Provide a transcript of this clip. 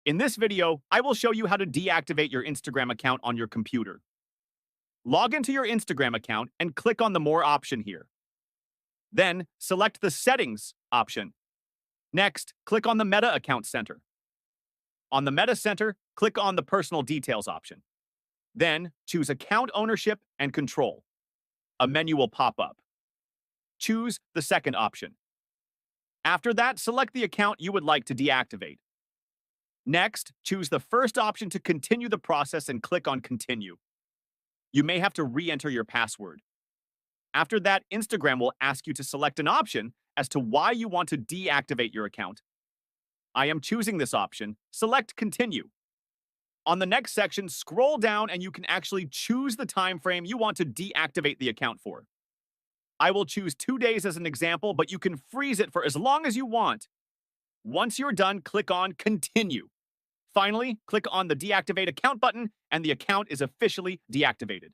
In this video, I will show you how to deactivate your Instagram account on your computer. Log into your Instagram account and click on the More option here. Then, select the Settings option. Next, click on the Meta Account Center. On the Meta Center, click on the Personal Details option. Then, choose Account Ownership and Control. A menu will pop up. Choose the second option. After that, select the account you would like to deactivate. Next, choose the first option to continue the process and click on Continue. You may have to re-enter your password. After that, Instagram will ask you to select an option as to why you want to deactivate your account. I am choosing this option. Select Continue. On the next section, scroll down and you can actually choose the time frame you want to deactivate the account for. I will choose 2 days as an example, but you can freeze it for as long as you want. Once you're done, click on Continue. Finally, click on the Deactivate Account button, and the account is officially deactivated.